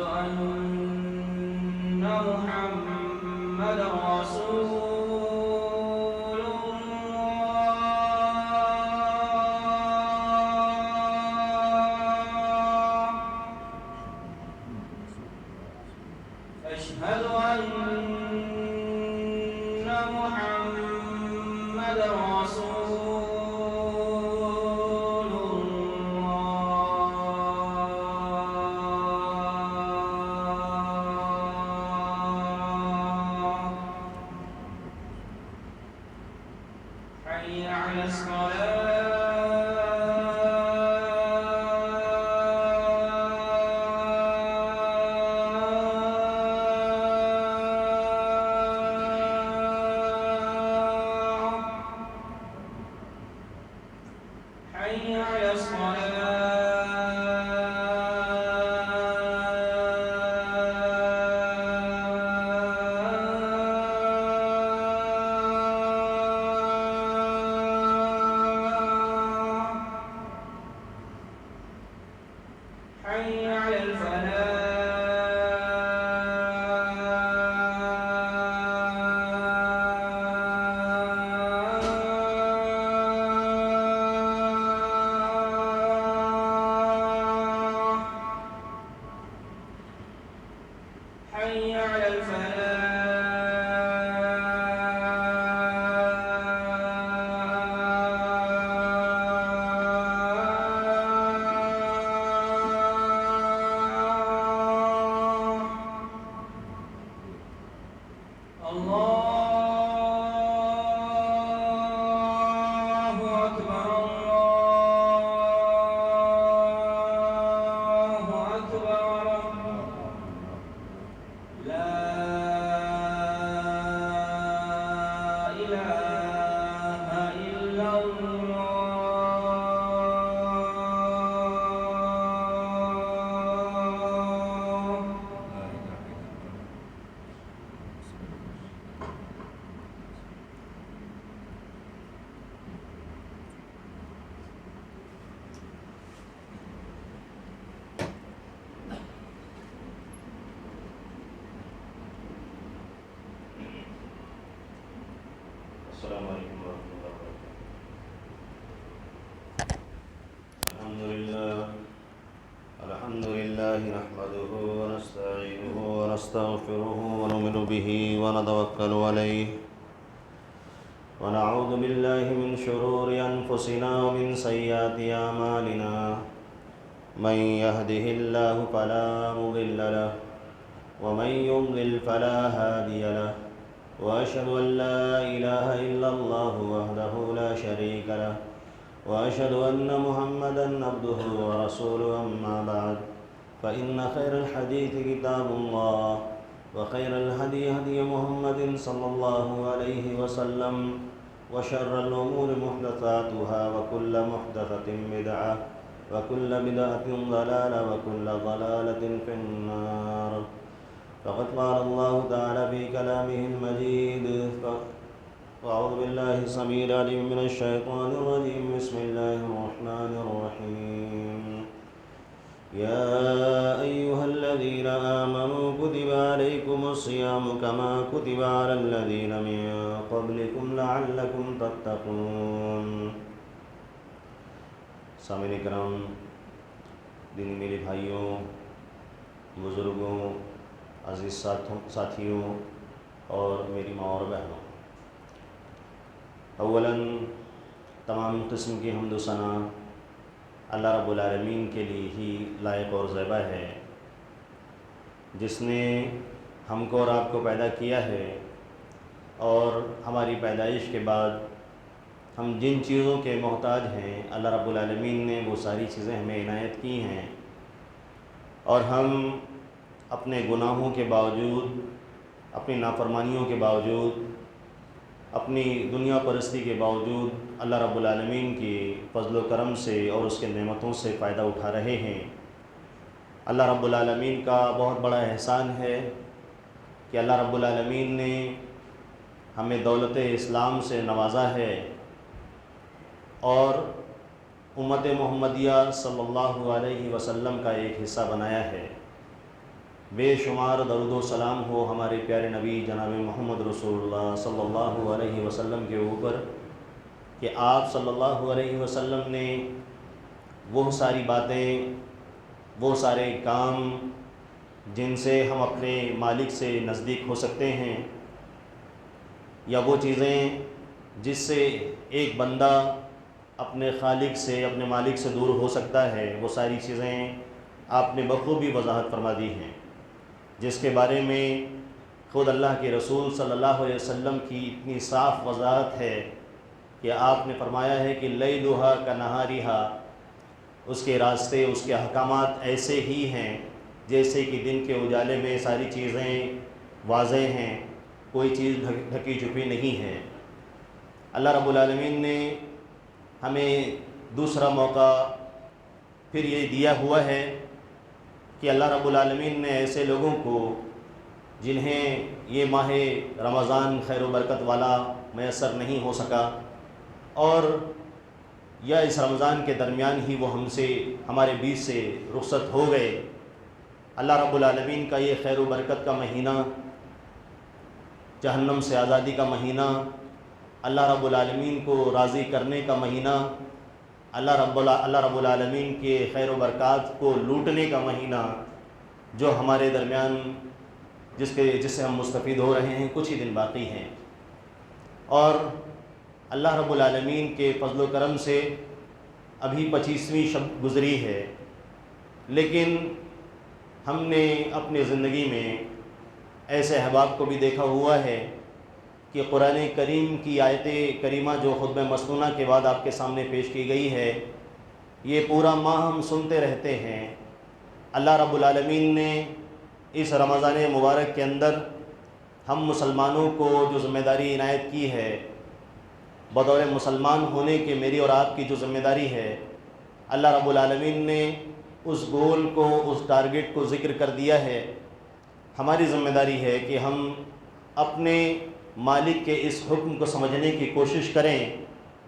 أن محمدا رسول أشهد أن محمدا رسول الله. حي على حي على حي على حي على الله أكبر الله أكبر لا إله إلا الله. السلام عليكم ورحمة الله وبركاته. الحمد لله نحمده ونستعينه ونستغفره ونؤمن به ونتوكل عليه ونعوذ بالله من شرور أنفسنا ومن سيئات أعمالنا من يهده الله فلا مضل له ومن يضلل فلا هادي له وأشهد أن لا إله إلا الله وحده لا شريك له وأشهد أن محمدا عبده ورسوله أما بعد فإن خير الحديث كتاب الله وخير الهدي هدي محمد صلى الله عليه وسلم وشر الأمور محدثاتها وكل محدثة بدعة وكل بدعة ضلالة وكل ضلالة في النار. فقد قال الله تعالى في كلامه المجيد أعوذ بالله السميع العليم من الشيطان الرجيم بسم الله الرحمن الرحيم يا أيها الذين آمنوا كتب عليكم الصيام كما كتب على الذين من قبلكم لعلكم تتقون. سامعین کرام، دینی میرے بھائیوں، بزرگوں، عزیز ساتھیوں اور میری ماں اور بہنوں، اولاً تمام قسم کی حمد و ثنا اللہ رب العالمین کے لیے ہی لائق اور زیبا ہے، جس نے ہم کو اور آپ کو پیدا کیا ہے اور ہماری پیدائش کے بعد ہم جن چیزوں کے محتاج ہیں اللہ رب العالمین نے وہ ساری چیزیں ہمیں عنایت کی ہیں، اور ہم اپنے گناہوں کے باوجود، اپنی نافرمانیوں کے باوجود، اپنی دنیا پرستی کے باوجود اللہ رب العالمین کی فضل و کرم سے اور اس کے نعمتوں سے فائدہ اٹھا رہے ہیں۔ اللہ رب العالمین کا بہت بڑا احسان ہے کہ اللہ رب العالمین نے ہمیں دولت اسلام سے نوازا ہے اور امت محمدیہ صلی اللہ علیہ وسلم کا ایک حصہ بنایا ہے۔ بے شمار درود و سلام ہو ہمارے پیارے نبی جناب محمد رسول اللہ صلی اللہ علیہ وسلم کے اوپر کہ آپ صلی اللہ علیہ وسلم نے وہ ساری باتیں، وہ سارے کام جن سے ہم اپنے مالک سے نزدیک ہو سکتے ہیں، یا وہ چیزیں جس سے ایک بندہ اپنے خالق سے، اپنے مالک سے دور ہو سکتا ہے، وہ ساری چیزیں آپ نے بخوبی وضاحت فرما دی ہیں، جس کے بارے میں خود اللہ کے رسول صلی اللہ علیہ وسلم کی اتنی صاف وضاحت ہے کہ آپ نے فرمایا ہے کہ لیلھا کنہاریھا، اس کے راستے، اس کے احکامات ایسے ہی ہیں جیسے کہ دن کے اجالے میں ساری چیزیں واضح ہیں، کوئی چیز ڈھکی چھپی نہیں ہے۔ اللہ رب العالمین نے ہمیں دوسرا موقع پھر یہ دیا ہوا ہے کہ اللہ رب العالمین نے ایسے لوگوں کو جنہیں یہ ماہ رمضان خیر و برکت والا میسر نہیں ہو سکا، اور یا اس رمضان کے درمیان ہی وہ ہمارے بیچ سے رخصت ہو گئے، اللہ رب العالمین کا یہ خیر و برکت کا مہینہ، جہنم سے آزادی کا مہینہ، اللہ رب العالمین کو راضی کرنے کا مہینہ، اللہ رب العالمین کے خیر و برکات کو لوٹنے کا مہینہ، جو ہمارے درمیان جس سے ہم مستفید ہو رہے ہیں، کچھ ہی دن باقی ہیں، اور اللہ رب العالمین کے فضل و کرم سے ابھی 25ویں شب گزری ہے، لیکن ہم نے اپنی زندگی میں ایسے احباب کو بھی دیکھا ہوا ہے کہ قرآن کریم کی آیت کریمہ جو خطبہ مسنونہ کے بعد آپ کے سامنے پیش کی گئی ہے، یہ پورا ماہ ہم سنتے رہتے ہیں۔ اللہ رب العالمین نے اس رمضان مبارک کے اندر ہم مسلمانوں کو جو ذمہ داری عنایت کی ہے، بطور مسلمان ہونے کے میری اور آپ کی جو ذمہ داری ہے، اللہ رب العالمین نے اس گول کو، اس ٹارگٹ کو ذکر کر دیا ہے۔ ہماری ذمہ داری ہے کہ ہم اپنے مالک کے اس حکم کو سمجھنے کی کوشش کریں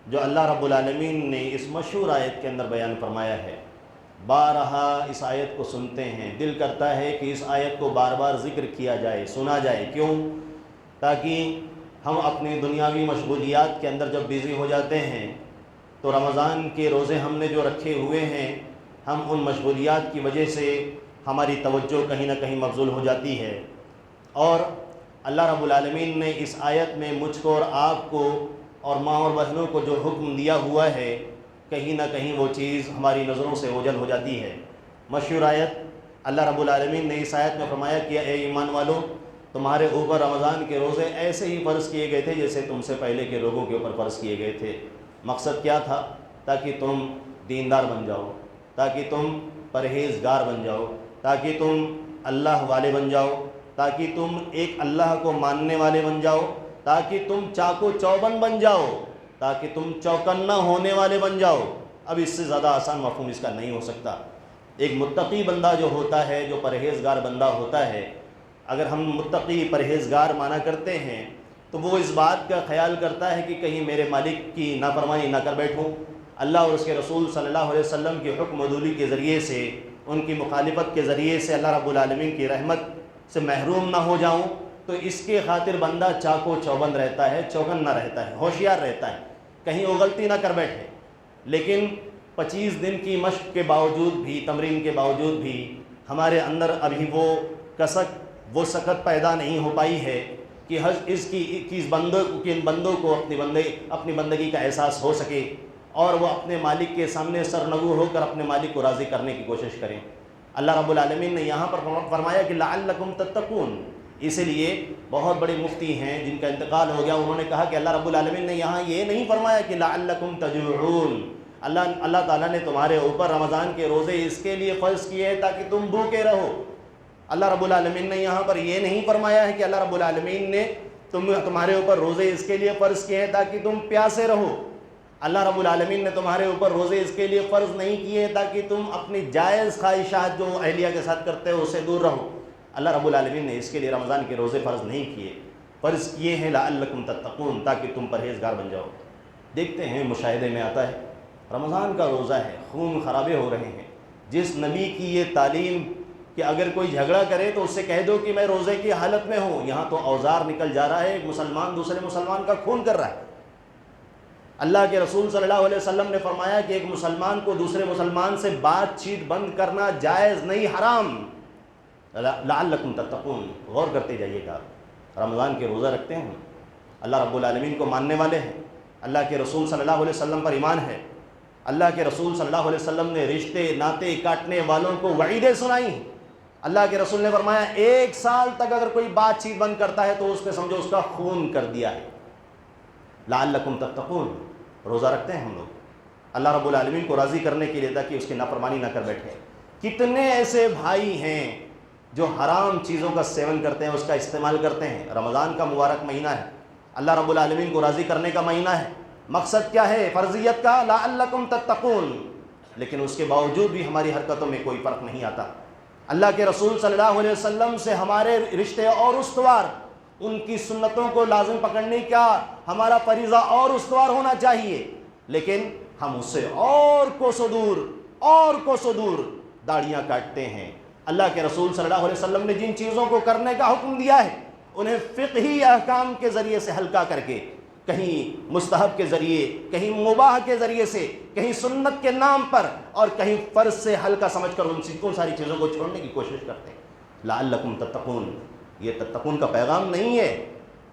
جو اللہ رب العالمین نے اس مشہور آیت کے اندر بیان فرمایا ہے۔ بارہا اس آیت کو سنتے ہیں، دل کرتا ہے کہ اس آیت کو بار بار ذکر کیا جائے، سنا جائے، کیوں؟ تاکہ ہم اپنی دنیاوی مشغولیات کے اندر جب بیزی ہو جاتے ہیں تو رمضان کے روزے ہم نے جو رکھے ہوئے ہیں، ہم ان مشغولیات کی وجہ سے ہماری توجہ کہیں نہ کہیں مبذول ہو جاتی ہے، اور اللہ رب العالمین نے اس آیت میں مجھ کو اور آپ کو اور ماں اور بہنوں کو جو حکم دیا ہوا ہے، کہیں نہ کہیں وہ چیز ہماری نظروں سے اوجھل ہو جاتی ہے۔ مشہور آیت، اللہ رب العالمین نے اس آیت میں فرمایا کہ اے ایمان والو، تمہارے اوپر رمضان کے روزے ایسے ہی فرض کیے گئے تھے جیسے تم سے پہلے کے لوگوں کے اوپر فرض کیے گئے تھے۔ مقصد کیا تھا؟ تاکہ تم دیندار بن جاؤ، تاکہ تم پرہیزگار بن جاؤ، تاکہ تم اللہ والے بن جاؤ، تاکہ تم ایک اللہ کو ماننے والے بن جاؤ، تاکہ تم چاق و چوبند بن جاؤ، تاکہ تم چوکنا ہونے والے بن جاؤ۔ اب اس سے زیادہ آسان مفہوم اس کا نہیں ہو سکتا۔ ایک متقی بندہ جو ہوتا ہے، جو پرہیزگار بندہ ہوتا ہے، اگر ہم متقی پرہیزگار مانا کرتے ہیں تو وہ اس بات کا خیال کرتا ہے کہ کہیں میرے مالک کی نافرمانی نہ کر بیٹھوں، اللہ اور اس کے رسول صلی اللہ علیہ وسلم کی حکم عدولی کے ذریعے سے، ان کی مخالفت کے ذریعے سے اللہ رب العالمین کی رحمت سے محروم نہ ہو جاؤں۔ تو اس کے خاطر بندہ چاق و چوبند رہتا ہے، چوکنا رہتا ہے، ہوشیار رہتا ہے، کہیں وہ غلطی نہ کر بیٹھے۔ لیکن 25 دن کی مشق کے باوجود بھی، تمرین کے باوجود بھی، ہمارے اندر ابھی وہ کسک، وہ سکت پیدا نہیں ہو پائی ہے کہ اس بندوں کو اپنی بندگی کا احساس ہو سکے اور وہ اپنے مالک کے سامنے سرنگو ہو کر اپنے مالک کو راضی کرنے کی کوشش کریں۔ اللہ رب العالمین نے یہاں پر فرمایا کہ لعلکم تتقون، اسی لیے بہت بڑے مفتی ہیں جن کا انتقال ہو گیا، انہوں نے کہا کہ اللہ رب العالمین نے یہاں یہ نہیں فرمایا کہ لعلکم تجوعون، اللہ تعالیٰ نے تمہارے اوپر رمضان کے روزے اس کے لیے فرض کیے ہیں تاکہ تم بھوکے رہو۔ اللہ رب العالمین نے یہاں پر یہ نہیں فرمایا ہے کہ اللہ رب العالمین نے تمہارے اوپر روزے اس کے لیے فرض کیے ہیں تاکہ تم پیاسے رہو۔ اللہ رب العالمین نے تمہارے اوپر روزے اس کے لیے فرض نہیں کیے تاکہ تم اپنی جائز خواہشات جو اہلیہ کے ساتھ کرتے ہو اس سے دور رہو۔ اللہ رب العالمین نے اس کے لیے رمضان کے روزے فرض نہیں کیے، فرض کیے ہیں لعلکم تتقون، تاکہ تم پرہیزگار بن جاؤ۔ دیکھتے ہیں، مشاہدے میں آتا ہے، رمضان کا روزہ ہے، خون خرابے ہو رہے ہیں، جس نبی کی یہ تعلیم کہ اگر کوئی جھگڑا کرے تو اس سے کہہ دو کہ میں روزے کی حالت میں ہوں. یہاں تو اوزار نکل جا رہا ہے، ایک مسلمان دوسرے مسلمان کا خون کر رہا ہے. اللہ کے رسول صلی اللہ علیہ وسلم نے فرمایا کہ ایک مسلمان کو دوسرے مسلمان سے بات چیت بند کرنا جائز نہیں، حرام. لعلکم تتقون. غور کرتے جائیے گا. رمضان کے روزہ رکھتے ہیں، اللہ رب العالمین کو ماننے والے ہیں، اللہ کے رسول صلی اللہ علیہ وسلم پر ایمان ہے. اللہ کے رسول صلی اللہ علیہ وسلم نے رشتے ناطے کاٹنے والوں کو وعیدیں سنائی. اللہ کے رسول نے فرمایا 1 سال تک اگر کوئی بات چیت بند کرتا ہے تو اس پہ سمجھو اس کا خون کر دیا ہے. لعلکم تتقون. روزہ رکھتے ہیں ہم لوگ اللہ رب العالمین کو راضی کرنے کے لیے تاکہ اس کی نافرمانی نہ کر بیٹھے. کتنے ایسے بھائی ہیں جو حرام چیزوں کا سیون کرتے ہیں، اس کا استعمال کرتے ہیں. رمضان کا مبارک مہینہ ہے، اللہ رب العالمین کو راضی کرنے کا مہینہ ہے. مقصد کیا ہے فرضیت کا؟ لعلکم تتقون. لیکن اس کے باوجود بھی ہماری حرکتوں میں کوئی فرق نہیں آتا. اللہ کے رسول صلی اللہ علیہ وسلم سے ہمارے رشتے اور استوار، ان کی سنتوں کو لازم پکڑنے کا ہمارا فریضہ اور استوار ہونا چاہیے. لیکن ہم اس سے اور کوسوں دور داڑیاں کاٹتے ہیں. اللہ کے رسول صلی اللہ علیہ وسلم نے جن چیزوں کو کرنے کا حکم دیا ہے انہیں فقہی احکام کے ذریعے سے ہلکا کر کے، کہیں مستحب کے ذریعے، کہیں مباح کے ذریعے سے، کہیں سنت کے نام پر اور کہیں فرض سے ہلکا سمجھ کر ان ساری چیزوں کو چھوڑنے کی کوشش کرتے ہیں. لعلکم تتقون. یہ تتقون کا پیغام نہیں ہے.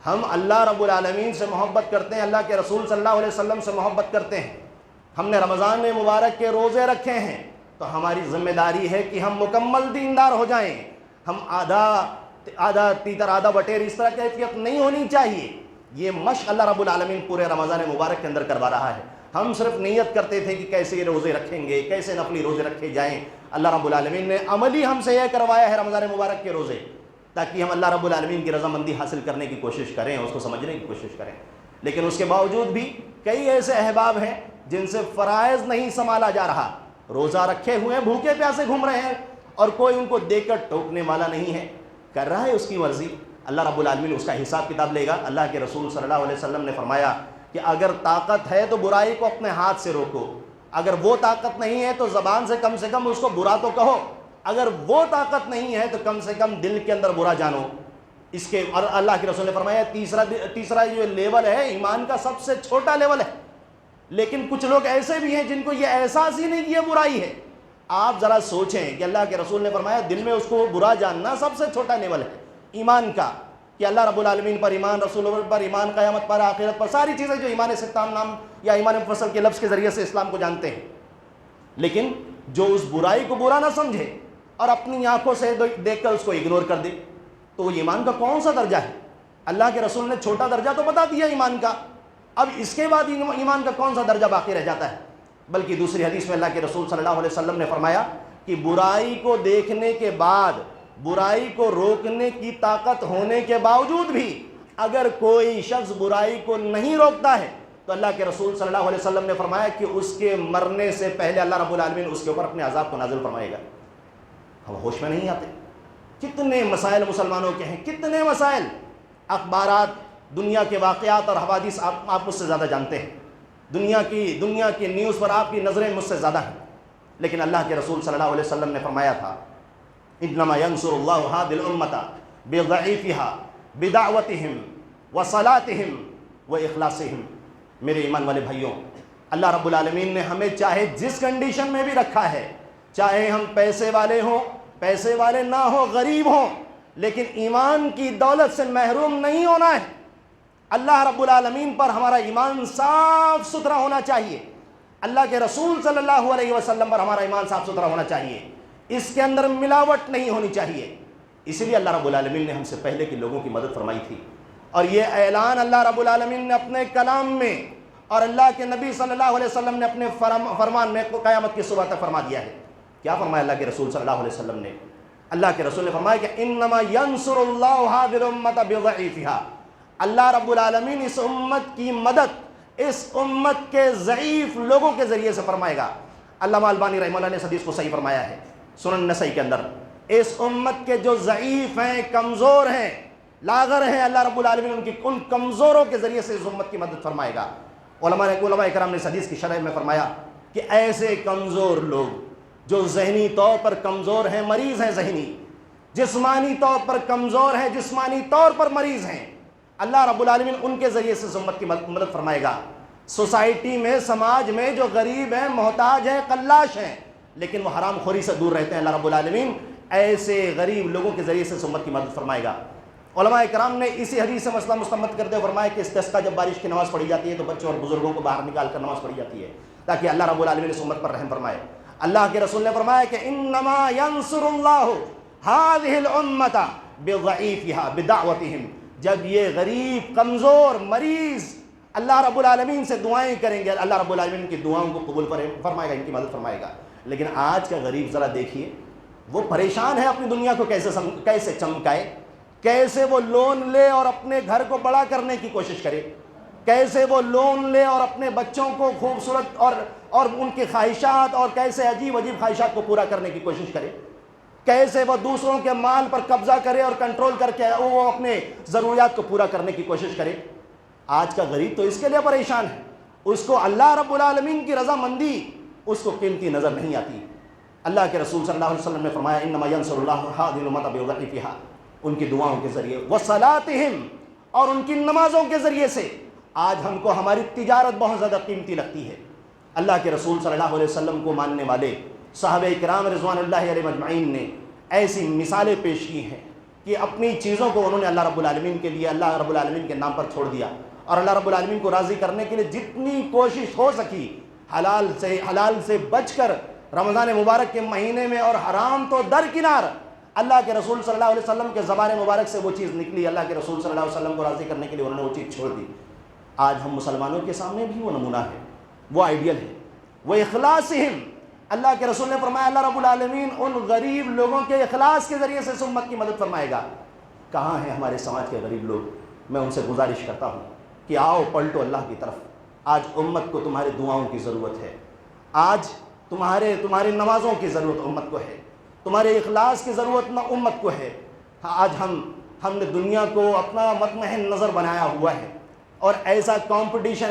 ہم اللہ رب العالمین سے محبت کرتے ہیں، اللہ کے رسول صلی اللہ علیہ وسلم سے محبت کرتے ہیں. ہم نے رمضان مبارک کے روزے رکھے ہیں تو ہماری ذمہ داری ہے کہ ہم مکمل دیندار ہو جائیں. ہم آدھا تیتر آدھا بٹیر اس طرح کیفیت نہیں ہونی چاہیے. یہ مشق اللہ رب العالمین پورے رمضان مبارک کے اندر کروا رہا ہے. ہم صرف نیت کرتے تھے کہ کیسے یہ روزے رکھیں گے، کیسے نفلی روزے رکھے جائیں. اللہ رب العالمین نے عملی ہم سے یہ کروایا ہے رمضان مبارک کے روزے، تاکہ ہم اللہ رب العالمین کی رضامندی حاصل کرنے کی کوشش کریں، اس کو سمجھنے کی کوشش کریں. لیکن اس کے باوجود بھی کئی ایسے احباب ہیں جن سے فرائض نہیں سنبھالا جا رہا. روزہ رکھے ہوئے ہیں، بھوکے پیاسے گھوم رہے ہیں اور کوئی ان کو دیکھ کر ٹوکنے والا نہیں ہے. کر رہا ہے اس کی مرضی، اللہ رب العالمین اس کا حساب کتاب لے گا. اللہ کے رسول صلی اللہ علیہ وسلم نے فرمایا کہ اگر طاقت ہے تو برائی کو اپنے ہاتھ سے روکو، اگر وہ طاقت نہیں ہے تو زبان سے کم اس کو برا تو کہو، اگر وہ طاقت نہیں ہے تو کم سے کم دل کے اندر برا جانو. اس کے اور اللہ کے رسول نے فرمایا تیسرا جو لیول ہے ایمان کا سب سے چھوٹا لیول ہے. لیکن کچھ لوگ ایسے بھی ہیں جن کو یہ احساس ہی نہیں کہ یہ برائی ہے. آپ ذرا سوچیں کہ اللہ کے رسول نے فرمایا دل میں اس کو برا جاننا سب سے چھوٹا لیول ہے ایمان کا، کہ اللہ رب العالمین پر ایمان، رسول پر ایمان، قیامت پر، آخرت پر، ساری چیزیں جو ایمان ستام نام یا ایمان مفصل کے لفظ کے ذریعے سے اسلام کو جانتے ہیں. لیکن جو اس برائی کو برا نہ سمجھے اور اپنی آنکھوں سے دیکھ کر اس کو اگنور کر دے تو وہ ایمان کا کون سا درجہ ہے؟ اللہ کے رسول نے چھوٹا درجہ تو بتا دیا ایمان کا، اب اس کے بعد ایمان کا کون سا درجہ باقی رہ جاتا ہے؟ بلکہ دوسری حدیث میں اللہ کے رسول صلی اللہ علیہ وسلم نے فرمایا کہ برائی کو دیکھنے کے بعد، برائی کو روکنے کی طاقت ہونے کے باوجود بھی اگر کوئی شخص برائی کو نہیں روکتا ہے تو اللہ کے رسول صلی اللہ علیہ وسلم نے فرمایا کہ اس کے مرنے سے پہلے اللہ رب العالمین اس کے اوپر اپنے عذاب کو نازل فرمائے گا. ہم ہوش میں نہیں آتے. کتنے مسائل مسلمانوں کے ہیں، کتنے مسائل، اخبارات، دنیا کے واقعات اور حوادث آپ مجھ سے زیادہ جانتے ہیں. دنیا کی نیوز پر آپ کی نظریں مجھ سے زیادہ ہیں. لیکن اللہ کے رسول صلی اللہ علیہ وسلم نے فرمایا تھا انما ینصر اللہ هذه الامة بضعیفها بدعوتهم وصلاتهم واخلاصهم. میرے ایمان والے بھائیوں، اللہ رب العالمین نے ہمیں چاہے جس کنڈیشن میں بھی رکھا ہے، چاہے ہم پیسے والے ہوں، پیسے والے نہ ہوں، غریب ہوں، لیکن ایمان کی دولت سے محروم نہیں ہونا ہے. اللہ رب العالمین پر ہمارا ایمان صاف ستھرا ہونا چاہیے. اللہ کے رسول صلی اللہ علیہ وسلم پر ہمارا ایمان صاف ستھرا ہونا چاہیے. اس کے اندر ملاوٹ نہیں ہونی چاہیے. اسی لیے اللہ رب العالمین نے ہم سے پہلے کے لوگوں کی مدد فرمائی تھی. اور یہ اعلان اللہ رب العالمین نے اپنے کلام میں اور اللہ کے نبی صلی اللہ علیہ وسلم نے اپنے فرمان میں قیامت کی صبح تک فرما دیا ہے. کیا فرمایا اللہ کے رسول صلی اللہ علیہ وسلم نے؟ اللہ کے رسول نے فرمایا کہ انما ینصر اللہ هذه الامة بضعیفها. اللہ رب العالمین اس امت کی مدد اس امت کے ضعیف لوگوں کے ذریعے سے فرمائے گا. علامہ البانی رحمہ اللہ نے اس حدیث کو صحیح فرمایا ہے سنن نسائی کے اندر. اس امت کے جو ضعیف ہیں، کمزور ہیں، لاغر ہیں، اللہ رب العالمین ان کمزوروں کے ذریعے سے اس امت کی مدد فرمائے گا. علماء کرام نے اس حدیث کی شرح میں فرمایا کہ ایسے کمزور لوگ جو ذہنی طور پر کمزور ہیں، مریض ہیں ذہنی، جسمانی طور پر کمزور ہیں، جسمانی طور پر مریض ہیں، اللہ رب العالمین ان کے ذریعے سے امت کی مدد فرمائے گا۔ سوسائٹی میں، سماج میں جو غریب ہیں، محتاج ہیں، قلاش ہیں، لیکن وہ حرام خوری سے دور رہتے ہیں، اللہ رب العالمین ایسے غریب لوگوں کے ذریعے سے امت کی مدد فرمائے گا۔ علماء کرام نے اسی حدیث سے مسئلہ مستمد کرتے ہوئے فرمایا کہ استسقاء جب بارش کی نماز پڑھی جاتی ہے تو بچوں اور بزرگوں کو باہر نکال کر نماز پڑھی جاتی ہے تاکہ اللہ رب العالمین اس امت پر رحم فرمائے۔ اللہ کے رسول نے فرمایا کہ انما ینصر اللہ هذه الامة بضعیفها بدعوتهم، جب یہ غریب، کمزور، مریض اللہ رب العالمین سے دعائیں کریں گے، اللہ رب العالمین کی دعاؤں کو قبول فرمائے گا، ان کی مدد فرمائے گا۔ لیکن آج کا غریب ذرا دیکھیے، وہ پریشان ہے اپنی دنیا کو کیسے چمکائے، کیسے وہ لون لے اور اپنے گھر کو بڑا کرنے کی کوشش کرے، کیسے وہ لون لے اور اپنے بچوں کو خوبصورت اور ان کی خواہشات اور کیسے عجیب عجیب خواہشات کو پورا کرنے کی کوشش کرے، کیسے وہ دوسروں کے مال پر قبضہ کرے اور کنٹرول کر کے وہ اپنے ضروریات کو پورا کرنے کی کوشش کرے۔ آج کا غریب تو اس کے لیے پریشان ہے، اس کو اللہ رب العالمین کی رضامندی اس کو قیمتی نظر نہیں آتی۔ اللہ کے رسول صلی اللہ علیہ وسلم نے فرمایا انما ینصر اللہ هذه الامة بضعیفها، ان کی دعاؤں کے ذریعے، وصلاتہم، اور ان کی نمازوں کے ذریعے سے۔ آج ہم کو ہماری تجارت بہت زیادہ قیمتی لگتی ہے۔ اللہ کے رسول صلی اللہ علیہ وسلم کو ماننے والے صحابہ کرام رضوان اللہ علیہ مجمعین نے ایسی مثالیں پیش کی ہیں کہ اپنی چیزوں کو انہوں نے اللہ رب العالمین کے لیے، اللہ رب العالمین کے نام پر چھوڑ دیا، اور اللہ رب العالمین کو راضی کرنے کے لیے جتنی کوشش ہو سکی حلال سے بچ کر رمضان مبارک کے مہینے میں، اور حرام تو درکنار، اللہ کے رسول صلی اللہ علیہ وسلم کے زبان مبارک سے وہ چیز نکلی، اللہ کے رسول صلی اللہ علیہ وسلم کو راضی کرنے کے لیے انہوں نے وہ چیز چھوڑ دی۔ آج ہم مسلمانوں کے سامنے بھی وہ نمونہ ہے، وہ آئیڈیل ہے، وہ اخلاصہم۔ اللہ کے رسول نے فرمایا اللہ رب العالمین ان غریب لوگوں کے اخلاص کے ذریعے سے امت کی مدد فرمائے گا۔ کہاں ہیں ہمارے سماج کے غریب لوگ؟ میں ان سے گزارش کرتا ہوں کہ آؤ پلٹو اللہ کی طرف۔ آج امت کو تمہاری دعاؤں کی ضرورت ہے، آج تمہاری نمازوں کی ضرورت امت کو ہے، تمہارے اخلاص کی ضرورت نہ امت کو ہے۔ آج ہم نے دنیا کو اپنا مطمئن نظر بنایا ہوا ہے، اور ایسا کمپٹیشن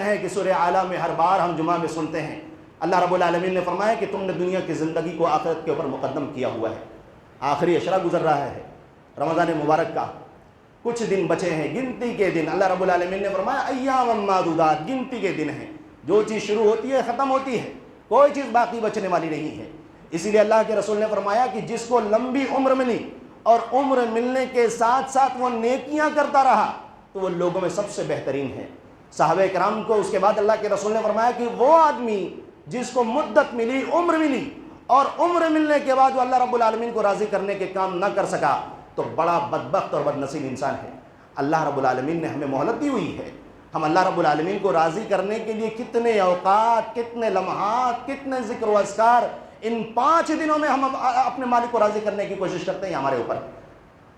ہے کہ سورہ اعلیٰ میں ہر بار ہم جمعہ میں سنتے ہیں، اللہ رب العالمین نے فرمایا کہ تم نے دنیا کی زندگی کو آخرت کے اوپر مقدم کیا ہوا ہے۔ آخری عشرہ گزر رہا ہے رمضان مبارک کا، کچھ دن بچے ہیں، گنتی کے دن۔ اللہ رب العالمین نے فرمایا ایام معدودات، گنتی کے دن ہیں، جو چیز شروع ہوتی ہے ختم ہوتی ہے، کوئی چیز باقی بچنے والی نہیں ہے۔ اسی لیے اللہ کے رسول نے فرمایا کہ جس کو لمبی عمر ملی اور عمر ملنے کے ساتھ ساتھ وہ نیکیاں کرتا رہا تو وہ لوگوں میں سب سے بہترین ہے۔ صحابہ کرام کو اس کے بعد اللہ کے رسول نے فرمایا کہ وہ آدمی جس کو مدت ملی، عمر ملی، اور عمر ملنے کے بعد وہ اللہ رب العالمین کو راضی کرنے کے کام نہ کر سکا تو بڑا بدبخت اور بد نصیب انسان ہے۔ اللہ رب العالمین نے ہمیں مہلت دی ہوئی ہے، ہم اللہ رب العالمین کو راضی کرنے کے لیے کتنے اوقات، کتنے لمحات، کتنے ذکر و اذکار ان 5 دنوں میں ہم اپنے مالک کو راضی کرنے کی کوشش کرتے ہیں۔ ہمارے اوپر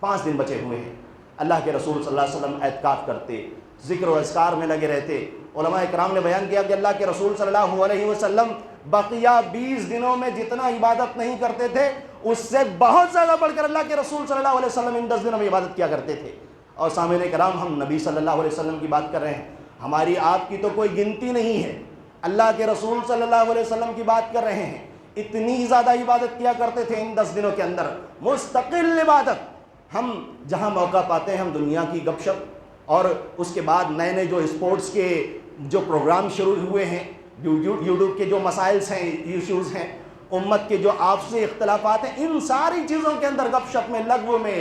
5 دن بچے ہوئے ہیں، اللہ کے رسول صلی اللہ علیہ وسلم اعتکاف کرتے، ذکر و اذکار میں لگے رہتے۔ علماء کرام نے بیان کیا کہ اللہ کے رسول صلی اللہ علیہ وسلم بقیہ 20 دنوں میں جتنا عبادت نہیں کرتے تھے اس سے بہت زیادہ بڑھ کر اللہ کے رسول صلی اللہ علیہ وسلم ان 10 دنوں میں عبادت کیا کرتے تھے۔ اور سامعین کرام، ہم نبی صلی اللہ علیہ وسلم کی بات کر رہے ہیں، ہماری آپ کی تو کوئی گنتی نہیں ہے، اللہ کے رسول صلی اللہ علیہ وسلم کی بات کر رہے ہیں۔ اتنی زیادہ عبادت کیا کرتے تھے ان 10 دنوں کے اندر، مستقل عبادت۔ ہم جہاں موقع پاتے ہیں ہم دنیا کی گپ شپ، اور اس کے بعد نئے جو اسپورٹس کے جو پروگرام شروع ہوئے ہیں، یوٹیوب کے جو مسائلز ہیں، ایشوز ہیں، امت کے جو آپسی اختلافات ہیں، ان ساری چیزوں کے اندر گپ شپ میں، لغو میں،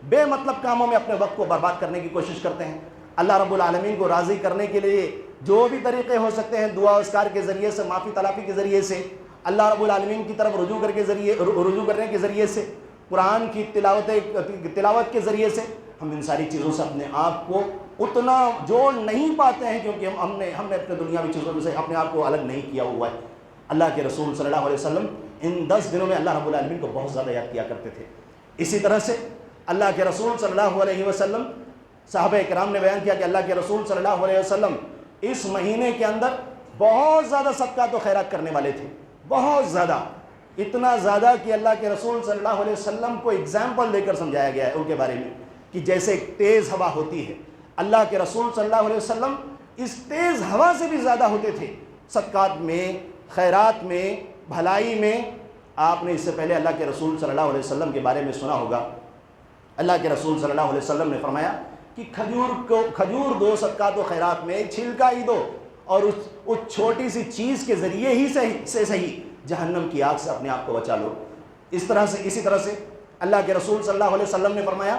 بے مطلب کاموں میں اپنے وقت کو برباد کرنے کی کوشش کرتے ہیں۔ اللہ رب العالمین کو راضی کرنے کے لیے جو بھی طریقے ہو سکتے ہیں، دعا و اذکار کے ذریعے سے، معافی تلافی کے ذریعے سے، اللہ رب العالمین کی طرف رجوع کرنے کے ذریعے سے، قرآن کی تلاوت کے ذریعے سے، ہم ان ساری چیزوں سے اپنے آپ کو اتنا جوڑ نہیں پاتے ہیں، کیونکہ ہم نے اپنے دنیاوی چیزوں سے اپنے آپ کو الگ نہیں کیا ہوا ہے۔ اللہ کے رسول صلی اللہ علیہ وسلم ان 10 دنوں میں اللہ رب العالمین کو بہت زیادہ یاد کیا کرتے تھے۔ اسی طرح سے اللہ کے رسول صلی اللہ علیہ وسلم، صحابہ کرام نے بیان کیا کہ اللہ کے رسول صلی اللہ علیہ وسلم اس مہینے کے اندر بہت زیادہ صدقات و خیرات کرنے والے تھے، بہت زیادہ، اتنا زیادہ کہ اللہ کے رسول صلی اللہ علیہ وسلم کو اگزامپل دے کر سمجھایا گیا ہے ان کے بارے میں کہ جیسے ایک تیز ہوا ہوتی ہے، اللہ کے رسول صلی اللہ علیہ وسلم اس تیز ہوا سے بھی زیادہ ہوتے تھے صدقات میں، خیرات میں، بھلائی میں آپ نے اس سے پہلے اللہ کے رسول صلی اللہ علیہ وسلم کے بارے میں سنا ہوگا۔ اللہ کے رسول صلی اللہ علیہ وسلم نے فرمایا کہ کھجور دو صدقات و خیرات میں، چھلکا ہی دو، اور اس چھوٹی سی چیز کے ذریعے ہی سے صحیح جہنم کی آگ سے اپنے آپ کو بچا لو۔ اسی طرح سے اللہ کے رسول صلی اللہ علیہ وسلم نے فرمایا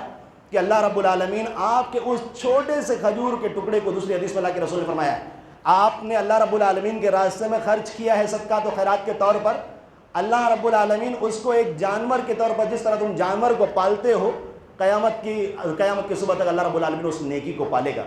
کہ اللہ رب العالمین آپ کے اس چھوٹے سے کھجور کے ٹکڑے کو، دوسری حدیث میں اللہ کے رسول نے فرمایا آپ نے اللہ رب العالمین کے راستے میں خرچ کیا ہے صدقات و خیرات کے طور پر، اللہ رب العالمین اس کو ایک جانور کے طور پر، جس طرح تم جانور کو پالتے ہو، قیامت کی صبح تک اللہ رب العالمین اس نیکی کو پالے گا۔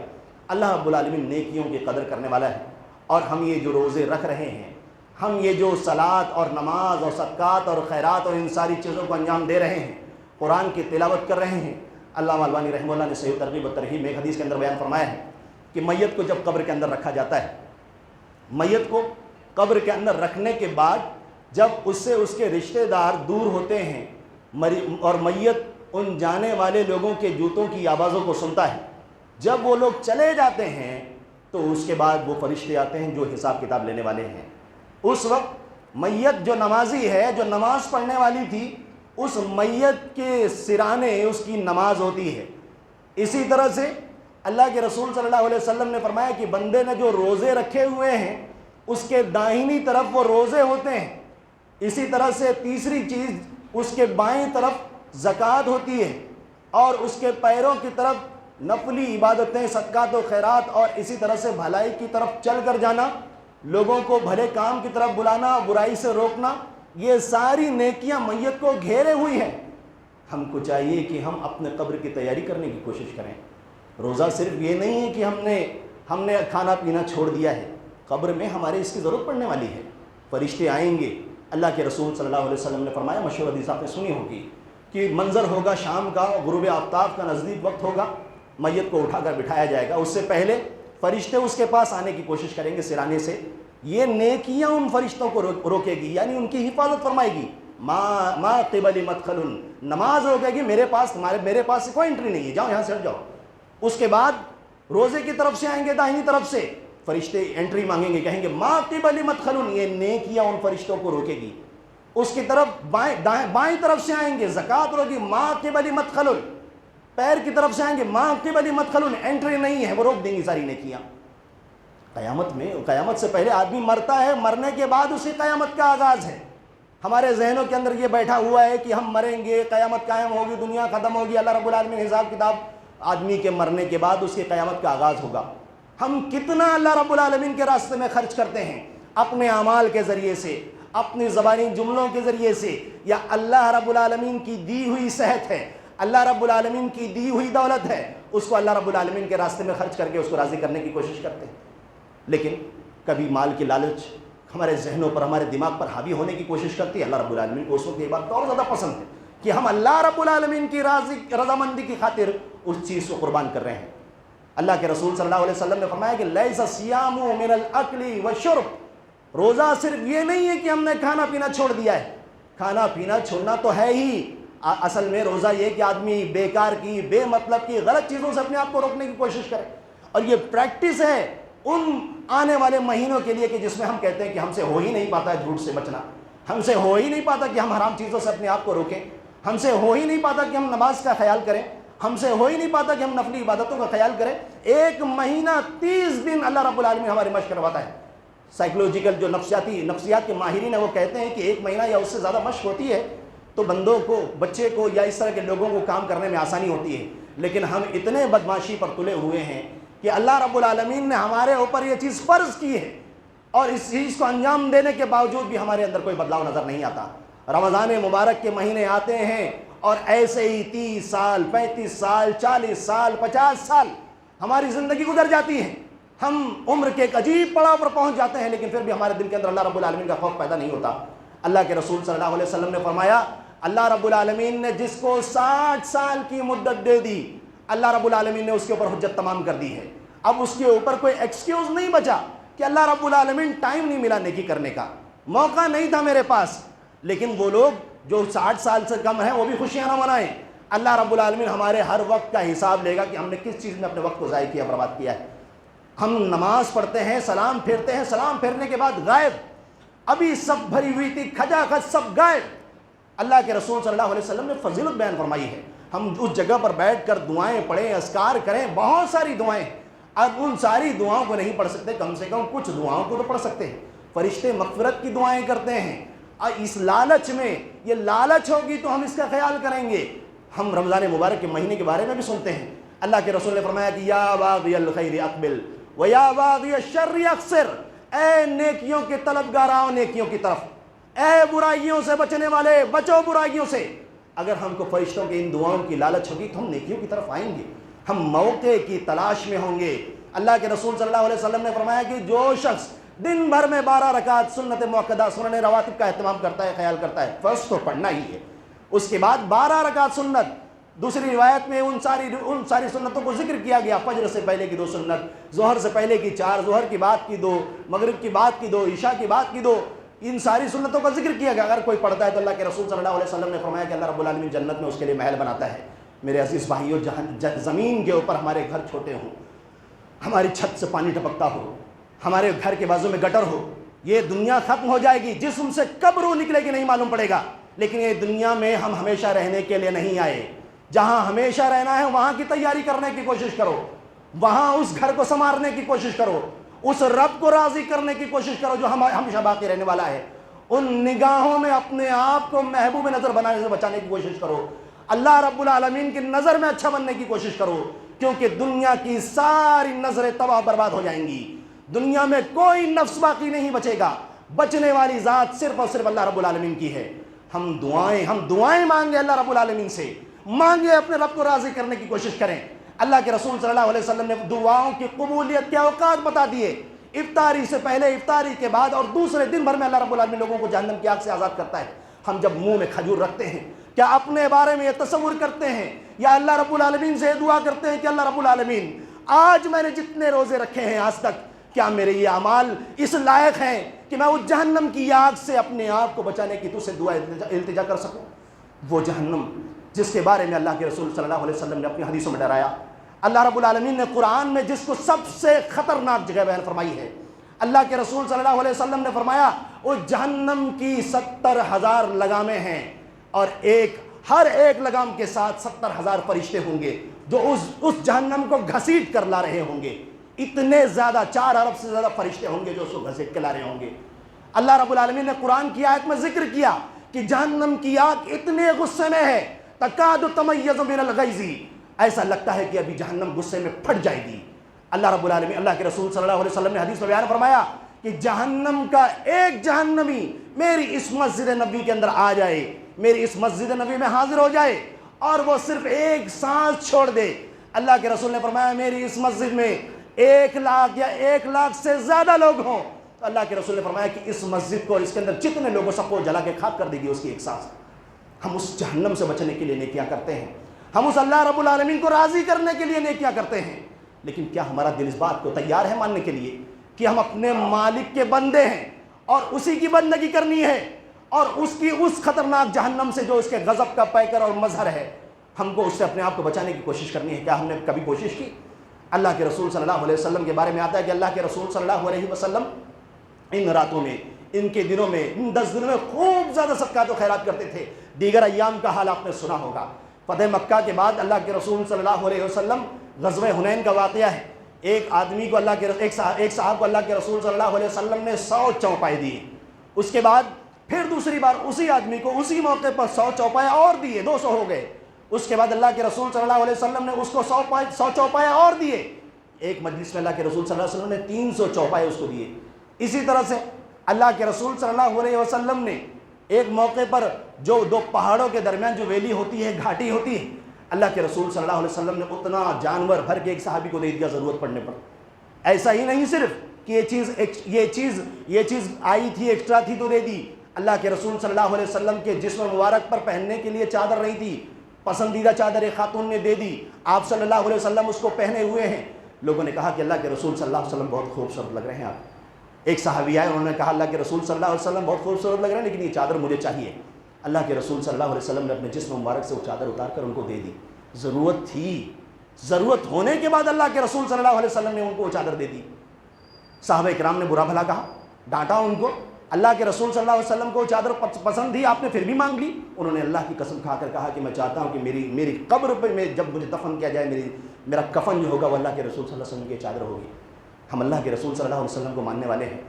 اللہ رب العالمین نیکیوں کی قدر کرنے والا ہے۔ اور ہم یہ جو روزے رکھ رہے ہیں، ہم یہ جو صلاۃ اور نماز اور صدقات اور خیرات اور ان ساری چیزوں کو انجام دے رہے ہیں، قرآن کی تلاوت کر رہے ہیں، علامہ البانی رحمہ اللہ نے صحیح ترغیب و ترہیب میں ایک حدیث کے اندر بیان فرمایا ہے کہ میت کو جب قبر کے اندر رکھا جاتا ہے، میت کو قبر کے اندر رکھنے کے بعد جب اس سے اس کے رشتہ دار دور ہوتے ہیں اور میت ان جانے والے لوگوں کے جوتوں کی آوازوں کو سنتا ہے، جب وہ لوگ چلے جاتے ہیں تو اس کے بعد وہ فرشتے آتے ہیں جو حساب کتاب لینے والے ہیں۔ اس وقت میت جو نمازی ہے، جو نماز پڑھنے والی تھی، اس میت کے سرانے اس کی نماز ہوتی ہے۔ اسی طرح سے اللہ کے رسول صلی اللہ علیہ وسلم نے فرمایا کہ بندے نے جو روزے رکھے ہوئے ہیں اس کے داہنی طرف وہ روزے ہوتے ہیں۔ اسی طرح سے تیسری چیز، اس کے بائیں طرف زکوٰۃ ہوتی ہے، اور اس کے پیروں کی طرف نفلی عبادتیں، صدقات و خیرات، اور اسی طرح سے بھلائی کی طرف چل کر جانا، لوگوں کو بھلے کام کی طرف بلانا، برائی سے روکنا، یہ ساری نیکیاں میت کو گھیرے ہوئی ہیں۔ ہم کو چاہیے کہ ہم اپنے قبر کی تیاری کرنے کی کوشش کریں۔ روزہ صرف یہ نہیں ہے کہ ہم نے کھانا پینا چھوڑ دیا ہے، قبر میں ہمارے اس کی ضرورت پڑنے والی ہے۔ فرشتے آئیں گے۔ اللہ کے رسول صلی اللہ علیہ وسلم نے فرمایا، مشہور حدیث آپ نے سنی ہوگی کہ منظر ہوگا شام کا، غروب آفتاب کا نزدیک وقت ہوگا، میت کو اٹھا کر بٹھایا جائے گا، اس سے پہلے فرشتے اس کے پاس آنے کی کوشش کریں گے سرانے سے۔ یہ نیکیاں ان فرشتوں کو روکے گی، یعنی ان کی حفاظت فرمائے گی۔ ما قبل مدخل، نماز روکے گی، میرے پاس سے کوئی انٹری نہیں ہے، جاؤ یہاں سے ہٹ جاؤ۔ اس کے بعد روزے کی طرف سے آئیں گے، داہنی طرف سے فرشتے انٹری مانگیں گے، کہیں گے ما قبل مدخل، یہ نیکیاں ان فرشتوں کو روکے گی۔ اس کی طرف بائیں طرف سے آئیں گے، زکوٰۃ روکے، ما قبل مدخل، پیر کی طرف سے آئیں گے، ما قبل مدخل، انٹری نہیں ہے، وہ روک دیں گی ساری نیکیاں۔ قیامت سے پہلے آدمی مرتا ہے، مرنے کے بعد اسی قیامت کا آغاز ہے۔ ہمارے ذہنوں کے اندر یہ بیٹھا ہوا ہے کہ ہم مریں گے، قیامت قائم ہوگی، دنیا ختم ہوگی، اللہ رب العالمین حساب کتاب، آدمی کے مرنے کے بعد اس کی قیامت کا آغاز ہوگا۔ ہم کتنا اللہ رب العالمین کے راستے میں خرچ کرتے ہیں، اپنے اعمال کے ذریعے سے، اپنی زبانی جملوں کے ذریعے سے، یا اللہ رب العالمین کی دی ہوئی صحت ہے، اللہ رب العالمین کی دی ہوئی دولت ہے، اس کو اللہ رب العالمین کے راستے میں خرچ کر کے اس کو راضی کرنے کی کوشش کرتے ہیں۔ لیکن کبھی مال کی لالچ ہمارے ذہنوں پر، ہمارے دماغ پر حاوی ہونے کی کوشش کرتی ہے۔ اللہ رب العالمین کو اس وقت یہ بات اور زیادہ پسند ہے کہ ہم اللہ رب العالمین کی رضامندی کی خاطر اس چیز کو قربان کر رہے ہیں۔ اللہ کے رسول صلی اللہ علیہ وسلم نے فرمایا کہ لیس الصیام من الاکل والشرب، روزہ صرف یہ نہیں ہے کہ ہم نے کھانا پینا چھوڑ دیا ہے، کھانا پینا چھوڑنا تو ہے ہی، اصل میں روزہ یہ کہ آدمی بیکار کی، بے مطلب کی، غلط چیزوں سے اپنے آپ کو روکنے کی کوشش کرے۔ اور یہ پریکٹس ہے ان آنے والے مہینوں کے لیے کہ جس میں ہم کہتے ہیں کہ ہم سے ہو ہی نہیں پاتا ہے جھوٹ سے بچنا، ہم سے ہو ہی نہیں پاتا کہ ہم حرام چیزوں سے اپنے آپ کو روکیں، ہم سے ہو ہی نہیں پاتا کہ ہم نماز کا خیال کریں، ہم سے ہو ہی نہیں پاتا کہ ہم نفلی عبادتوں کا خیال کریں۔ ایک مہینہ 30 دن اللہ رب العالمین ہماری مشق کرواتا ہے۔ سائیکولوجیکل جو نفسیات کے ماہرین ہیں وہ کہتے ہیں کہ ایک مہینہ یا اس سے زیادہ مشق ہوتی ہے تو بندوں کو، بچے کو یا اس طرح کے لوگوں کو کام کرنے میں آسانی ہوتی ہے۔ لیکن ہم اتنے بدمعاشی پر تلے ہوئے ہیں کہ اللہ رب العالمین نے ہمارے اوپر یہ چیز فرض کی ہے، اور اس چیز کو انجام دینے کے باوجود بھی ہمارے اندر کوئی بدلاؤ نظر نہیں آتا۔ رمضان مبارک کے مہینے آتے ہیں اور ایسے ہی 30 سال، 35 سال، 40 سال، 50 سال ہماری زندگی گزر جاتی ہے۔ ہم عمر کے ایک عجیب پڑاؤ پر پہنچ جاتے ہیں، لیکن پھر بھی ہمارے دل کے اندر اللہ رب العالمین کا خوف پیدا نہیں ہوتا۔ اللہ کے رسول صلی اللہ علیہ وسلم نے فرمایا، اللہ رب العالمین نے جس کو 60 سال کی مدت دے دی، اللہ رب العالمین نے اس کے اوپر حجت تمام کر دی ہے۔ اب اس کے اوپر کوئی ایکسکیوز نہیں بچا کہ اللہ رب العالمین ٹائم نہیں ملا نیکی کرنے کا، موقع نہیں تھا میرے پاس۔ لیکن وہ لوگ جو 60 سال سے کم ہیں وہ بھی خوشیاں نہ منائیں، اللہ رب العالمین ہمارے ہر وقت کا حساب لے گا کہ ہم نے کس چیز میں اپنے وقت کو ضائع کیا، برباد کیا ہے۔ ہم نماز پڑھتے ہیں، سلام پھیرتے ہیں، سلام پھیرنے کے بعد غائب، ابھی سب بھری ہوئی تھی، کھجا کھج سب غائب۔ اللہ کے رسول صلی اللہ علیہ وسلم نے فضیلت بیان فرمائی ہے، ہم اس جگہ پر بیٹھ کر دعائیں پڑھیں، اذکار کریں، بہت ساری دعائیں۔ اب ان ساری دعاؤں کو نہیں پڑھ سکتے، کم سے کم کچھ دعاؤں کو تو پڑھ سکتے ہیں۔ فرشتے مغفرت کی دعائیں کرتے ہیں، اور اس لالچ میں، یہ لالچ ہوگی تو ہم اس کا خیال کریں گے۔ ہم رمضان مبارک کے مہینے کے بارے میں بھی سنتے ہیں، اللہ کے رسول نے فرمایا کہ یا باغی الخیر اقبل و یا باغی الشر اقصر، اے نیکیوں کے طلبگار آؤ نیکیوں کی طرف، اے برائیوں سے بچنے والے بچو برائیوں سے۔ اگر ہم کو فرشتوں کے ان دعاؤں کی لالچ ہوگی تو ہم نیکیوں کی طرف آئیں گے، ہم موقع کی تلاش میں ہوں گے۔ اللہ کے رسول صلی اللہ علیہ وسلم نے فرمایا کہ جو شخص دن بھر میں 12 رکعت سنت موقدہ سنن رواتب کا اہتمام کرتا ہے، خیال کرتا ہے، فرض تو پڑھنا ہی ہے، اس کے بعد 12 رکعت سنت، دوسری روایت میں ان ساری سنتوں کو ذکر کیا گیا، فجر سے پہلے کی 2 سنت، ظہر سے پہلے کی 4، ظہر کی بعد کی 2، مغرب کی بعد کی 2، عشاء کی بعد کی 2، ان ساری سنتوں کا ذکر کیا گیا۔ اگر کوئی پڑھتا ہے تو اللہ کے رسول صلی اللہ علیہ وسلم نے فرمایا کہ اللہ رب العالمین جنت میں اس کے لیے محل بناتا ہے۔ میرے عزیز بھائیو، زمین کے اوپر ہمارے گھر چھوٹے ہوں، ہماری چھت سے پانی ٹپکتا ہو، ہمارے گھر کے بازو میں گٹر ہو، یہ دنیا ختم ہو جائے گی، جسم سے کب روح نکلے گی نہیں معلوم پڑے گا، لیکن یہ دنیا میں ہم ہمیشہ رہنے کے لیے نہیں آئے۔ جہاں ہمیشہ رہنا ہے وہاں کی تیاری کرنے کی کوشش کرو، وہاں اس گھر کو سنوارنے کی کوشش کرو، اس رب کو راضی کرنے کی کوشش کرو جو ہمیشہ باقی رہنے والا ہے۔ ان نگاہوں میں اپنے آپ کو محبوب نظر بنانے سے بچانے کی کوشش کرو، اللہ رب العالمین کی نظر میں اچھا بننے کی کوشش کرو، کیونکہ دنیا کی ساری نظریں تباہ برباد ہو جائیں گی، دنیا میں کوئی نفس باقی نہیں بچے گا، بچنے والی ذات صرف اور صرف اللہ رب العالمین کی ہے۔ ہم دعائیں مانگے اللہ رب العالمین سے، مانگے، اپنے رب کو راضی کرنے کی کوشش کریں۔ اللہ کے رسول صلی اللہ علیہ وسلم نے دعاؤں کی قبولیت کے اوقات بتا دیے، افطاری سے پہلے، افطاری کے بعد، اور دوسرے دن بھر میں اللہ رب العالمین لوگوں کو جہنم کی آگ سے آزاد کرتا ہے۔ ہم جب منہ میں کھجور رکھتے ہیں، کیا اپنے بارے میں یہ تصور کرتے ہیں یا اللہ رب العالمین سے دعا کرتے ہیں کہ اللہ رب العالمین آج میں نے جتنے روزے رکھے ہیں آج تک، کیا میرے یہ اعمال اس لائق ہیں کہ میں اس جہنم کی آگ سے اپنے آپ کو بچانے کی تجھ سے دعا التجا کر سکوں؟ وہ جہنم جس کے بارے میں اللہ کے رسول صلی اللہ علیہ وسلم نے اپنی حدیثوں میں ڈرایا، اللہ رب العالمین نے قرآن میں جس کو سب سے خطرناک جگہ بیان فرمائی ہے، اللہ کے رسول صلی اللہ علیہ وسلم نے فرمایا اس جہنم کی 70,000 لگامیں ہیں، اور ہر ایک لگام کے ساتھ 70,000 فرشتے ہوں گے جو اس جہنم کو گھسیٹ کر لا رہے ہوں گے۔ اتنے زیادہ 4 ارب سے زیادہ فرشتے ہوں گے جو اس کو گھسیٹ کے لا رہے ہوں گے۔ اللہ رب العالمین نے قرآن کی آیت میں ذکر کیا کہ جہنم کی آگ اتنے غصے میں ہے، تکاد تمیز من الغیظ، ایسا لگتا ہے کہ ابھی جہنم غصے میں پھٹ جائے گی۔ اللہ رب العالمین، اللہ کے رسول صلی اللہ علیہ وسلم نے حدیث میں بیان فرمایا کہ جہنم کا ایک جہنمی میری اس مسجد نبی کے اندر آ جائے، میری اس مسجد نبی میں حاضر ہو جائے، اور وہ صرف ایک سانس چھوڑ دے، اللہ کے رسول نے فرمایا میری اس مسجد میں 1 لاکھ یا 1 لاکھ سے زیادہ لوگ ہوں، تو اللہ کے رسول نے فرمایا کہ اس مسجد کو اور اس کے اندر جتنے لوگوں سب کو جلا کے خاک کر دے گی اس کی ایک سانس۔ ہم اس جہنم سے بچنے کے لیے نیکیاں کرتے ہیں، ہم اس اللہ رب العالمین کو راضی کرنے کے لیے نیکیاں کرتے ہیں، لیکن کیا ہمارا دل اس بات کو تیار ہے ماننے کے لیے کہ ہم اپنے مالک کے بندے ہیں اور اسی کی بندگی کرنی ہے، اور اس خطرناک جہنم سے جو اس کے غضب کا پیکر اور مظہر ہے، ہم کو اس سے اپنے آپ کو بچانے کی کوشش کرنی ہے۔ کیا ہم نے کبھی کوشش کی؟ اللہ کے رسول صلی اللہ علیہ وسلم کے بارے میں آتا ہے کہ اللہ کے رسول صلی اللہ علیہ وسلم ان راتوں میں، ان کے دنوں میں، ان 10 دنوں میں خوب زیادہ صدقات و خیرات کرتے تھے۔ دیگر ایام کا حال آپ نے سنا ہوگا، فتح مکہ کے بعد اللہ کے رسول صلی اللہ علیہ وسلم، غزوہ حنین کا واقعہ ہے، ایک صاحب کو اللہ کے رسول صلی اللہ علیہ وسلم نے 100 چوپائے دیے، اس کے بعد پھر دوسری بار اسی آدمی کو اسی موقع پر 100 چوپائے اور دیے، 200 ہو گئے، اس کے بعد اللہ کے رسول صلی اللہ علیہ وسلم نے اس کو 100 چوپائے اور دیے، ایک مجلس میں اللہ کے رسول صلی اللہ علیہ وسلم نے 300 چوپائے اس کو دیے۔ اسی طرح سے اللہ کے رسول صلی اللہ علیہ وسلم نے ایک موقع پر جو 2 پہاڑوں کے درمیان جو ویلی ہوتی ہے، گھاٹی ہوتی ہے، اللہ کے رسول صلی اللہ علیہ وسلم نے اتنا جانور بھر کے ایک صحابی کو دے دیا ضرورت پڑنے پر۔ ایسا ہی نہیں صرف کہ یہ چیز آئی تھی، ایکسٹرا تھی تو دے دی، اللہ کے رسول صلی اللہ علیہ وسلم کے جسم مبارک پر پہننے کے لیے چادر نہیں تھی، پسندیدہ چادر ایک خاتون نے دے دی، آپ صلی اللہ علیہ وسلم اس کو پہنے ہوئے ہیں۔ لوگوں نے کہا کہ اللہ کے رسول صلی اللہ علیہ وسلم بہت خوبصورت لگ رہے ہیں آپ۔ ایک صحابی آئے، انہوں نے کہا اللہ کے رسول صلی اللہ علیہ وسلم بہت خوبصورت لگ رہے ہیں لیکن یہ چادر مجھے چاہیے۔ اللہ کے رسول صلی اللہ علیہ وسلم نے اپنے جسم مبارک سے وہ چادر اتار کر ان کو دے دی۔ ضرورت تھی، ضرورت ہونے کے بعد اللہ کے رسول صلی اللہ علیہ وسلم نے ان کو وہ چادر دے دی۔ صحابہ کرام نے برا بھلا کہا، ڈانٹا ان کو، اللہ کے رسول صلی اللہ علیہ وسلم کو چادر پسند تھی، آپ نے پھر بھی مانگ لی؟ انہوں نے اللہ کی قسم کھا کر کہا کہ میں چاہتا ہوں کہ میری قبر پہ میں جب مجھے دفن کیا جائے میرا کفن جو ہوگا وہ اللہ کے رسول صلی اللہ علیہ وسلم کی چادر ہوگی۔ ہم اللہ کے رسول صلی اللہ علیہ وسلم کو ماننے والے ہیں۔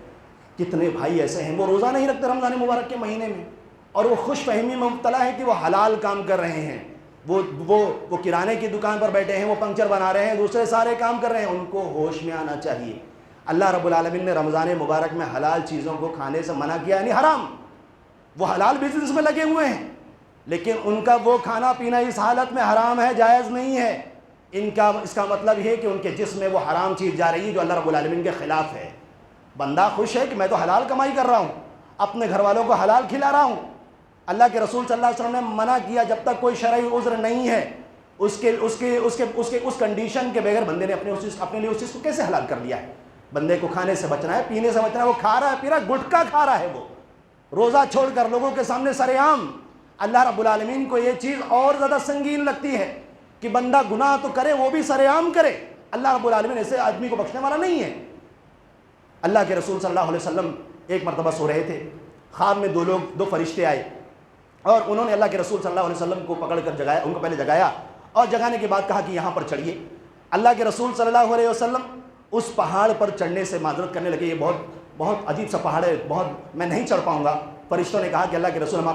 کتنے بھائی ایسے ہیں وہ روزہ نہیں رکھتے رمضان مبارک کے مہینے میں، اور وہ خوش فہمی میں مبتلا ہے کہ وہ حلال کام کر رہے ہیں، وہ کرانے کی دکان پر بیٹھے ہیں، وہ پنکچر بنا رہے ہیں، دوسرے سارے کام کر رہے ہیں۔ ان کو ہوش میں آنا چاہیے۔ اللہ رب العالمین نے رمضان مبارک میں حلال چیزوں کو کھانے سے منع کیا، یعنی حرام۔ وہ حلال بزنس میں لگے ہوئے ہیں، لیکن ان کا وہ کھانا پینا اس حالت میں حرام ہے، جائز نہیں ہے۔ اس کا مطلب یہ ہے کہ ان کے جسم میں وہ حرام چیز جا رہی ہے جو اللہ رب العالمین کے خلاف ہے۔ بندہ خوش ہے کہ میں تو حلال کمائی کر رہا ہوں، اپنے گھر والوں کو حلال کھلا رہا ہوں۔ اللہ کے رسول صلی اللہ علیہ وسلم نے منع کیا، جب تک کوئی شرعی عذر نہیں ہے اس کنڈیشن کے بغیر بندے نے اپنے لیے اس چیز کو کیسے حلال کر لیا ہے؟ بندے کو کھانے سے بچنا ہے، پینے سے بچنا ہے، وہ کھا رہا ہے پی رہا ہے، گٹکا کھا رہا ہے، وہ روزہ چھوڑ کر لوگوں کے سامنے سر عام۔ اللہ رب العالمین کو یہ چیز اور زیادہ سنگین لگتی ہے کہ بندہ گناہ تو کرے وہ بھی سر عام کرے۔ اللہ رب العالمین ایسے آدمی کو بخشنے والا نہیں ہے۔ اللہ کے رسول صلی اللہ علیہ وسلم ایک مرتبہ سو رہے تھے، خواب میں دو فرشتے آئے اور انہوں نے اللہ کے رسول صلی اللہ علیہ وسلم کو پکڑ کر جگایا، ان کو پہلے جگایا اور جگانے کے بعد کہا کہ یہاں پر چڑھیے۔ اللہ کے رسول صلی اللہ علیہ وسلم اس پہاڑ پر چڑھنے سے معذرت کرنے لگے، یہ بہت عجیب سا پہاڑ ہے، میں نہیں چڑھ پاؤں گا۔ فرشتوں نے کہا کہ اللہ کے رسول ہم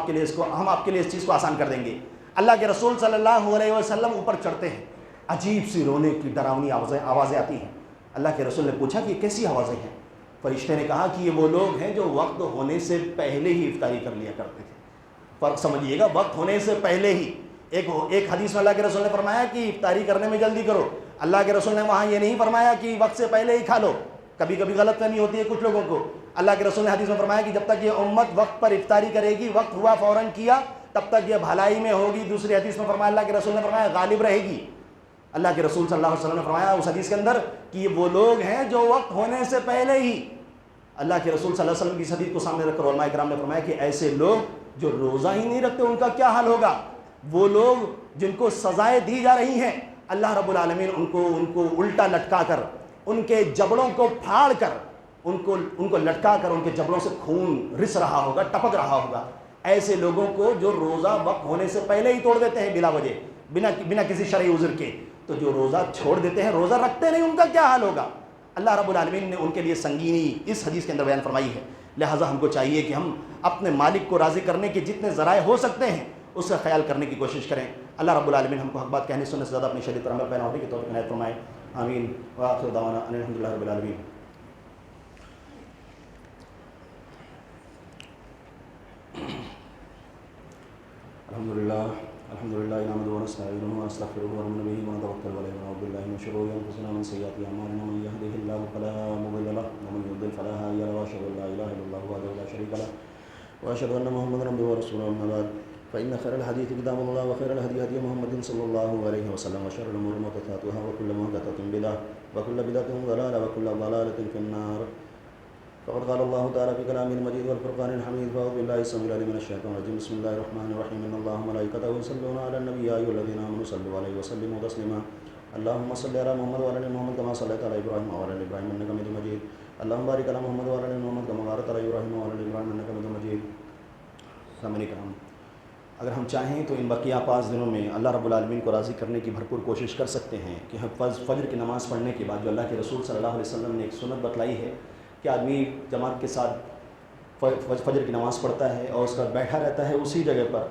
آپ کے لیے اس چیز کو آسان کر دیں گے۔ اللہ کے رسول صلی اللہ علیہ وسلم اوپر چڑھتے ہیں، عجیب سی رونے کی ڈراؤنی آوازیں آتی ہیں۔ اللہ کے رسول نے پوچھا کہ یہ کیسی آوازیں ہیں؟ فرشتے نے کہا کہ یہ وہ لوگ ہیں جو وقت ہونے سے پہلے ہی افطاری کر لیا کرتے تھے۔ فرق سمجھیے گا، وقت ہونے سے پہلے ہی۔ ایک حدیث میں اللہ کے رسول نے فرمایا کہ افطاری کرنے میں جلدی کرو۔ اللہ کے رسول نے وہاں یہ نہیں فرمایا کہ وقت سے پہلے ہی کھا لو۔ کبھی کبھی غلط فہمی ہوتی ہے کچھ لوگوں کو۔ اللہ کے رسول نے حدیث میں فرمایا کہ جب تک یہ امت وقت پر افطاری کرے گی، وقت ہوا فوراً کیا، تب تک یہ بھلائی میں ہوگی۔ دوسری حدیث میں فرمایا، اللہ کے رسول نے فرمایا غالب رہے گی۔ اللہ کے رسول صلی اللہ علیہ وسلم نے فرمایا اس حدیث کے اندر کہ یہ وہ لوگ ہیں جو وقت ہونے سے پہلے ہی۔ اللہ کے رسول صلی اللہ علیہ وسلم کی حدیث کو سامنے رکھ کر علماء کرام نے فرمایا کہ ایسے لوگ جو روزہ ہی نہیں رکھتے ان کا کیا حال ہوگا؟ وہ لوگ جن کو سزائیں دی جا رہی ہیں، اللہ رب العالمین ان کو الٹا لٹکا کر، ان کے جبڑوں کو پھاڑ کر، ان کو لٹکا کر ان کے جبڑوں سے خون رس رہا ہوگا، ٹپک رہا ہوگا۔ ایسے لوگوں کو جو روزہ وقت ہونے سے پہلے ہی توڑ دیتے ہیں بلا وجہ، بنا کسی شرعی عذر کے، تو جو روزہ چھوڑ دیتے ہیں، روزہ رکھتے نہیں، ان کا کیا حال ہوگا؟ اللہ رب العالمین نے ان کے لیے سنگینی اس حدیث کے اندر بیان فرمائی ہے۔ لہٰذا ہم کو چاہیے کہ ہم اپنے مالک کو راضی کرنے کے جتنے ذرائع ہو سکتے ہیں اس کا خیال کرنے کی کوشش کریں۔ اللہ رب العالمین ہم کو حق بات کہنے سننے سے زیادہ اپنی شریعت پر عمل پیرا ہونے کی توفیق عنایت فرمائے، آمین۔ وآخر دعوانا ان الحمد للہ رب العالمین۔ الحمد للہ نحمده ونستعینه ونستغفره ونؤمن به ونتوکل علیہ ونعوذ باللہ من شرور انفسنا ومن سیئات اعمالنا من یهده الله فلا مضل له ومن یضلل فلا هادی له واشهد ان لا اله الا الله وحده لا شریک له واشهد ان محمدا عبده ورسوله اما بعد فان خير الحديث كتاب الله وخير الهدي هدي محمد صلى الله عليه وسلم وشر الامور محدثاتها وكل محدثة بدعة وكل بدعة ضلالة وكل ضلالة في النار۔ فقد قال الله تعالى في كلامه المجيد والفرقان الحميد، فأعوذ بالله السميع العليم من الشيطان الرجيم، بسم الله الرحمن الرحيم، إن الله وملائكته يصلون على النبي يا أيها الذين آمنوا صلوا عليه وسلموا تسليما، اللهم صل على محمد وعلى آل محمد كما صليت على إبراهيم وعلى آل إبراهيم إنك حميد مجيد، اللهم بارك على محمد وعلى آل محمد كما باركت على إبراهيم وعلى آل إبراهيم إنك حميد مجيد۔ سامعین کرام، اگر ہم چاہیں تو ان بقیہ 5 دنوں میں اللہ رب العالمین کو راضی کرنے کی بھرپور کوشش کر سکتے ہیں کہ ہم فجر کی نماز پڑھنے کے بعد جو اللہ کے رسول صلی اللہ علیہ وسلم نے ایک سنت بتلائی ہے کہ آدمی جماعت کے ساتھ فجر کی نماز پڑھتا ہے اور اس کا بیٹھا رہتا ہے اسی جگہ پر،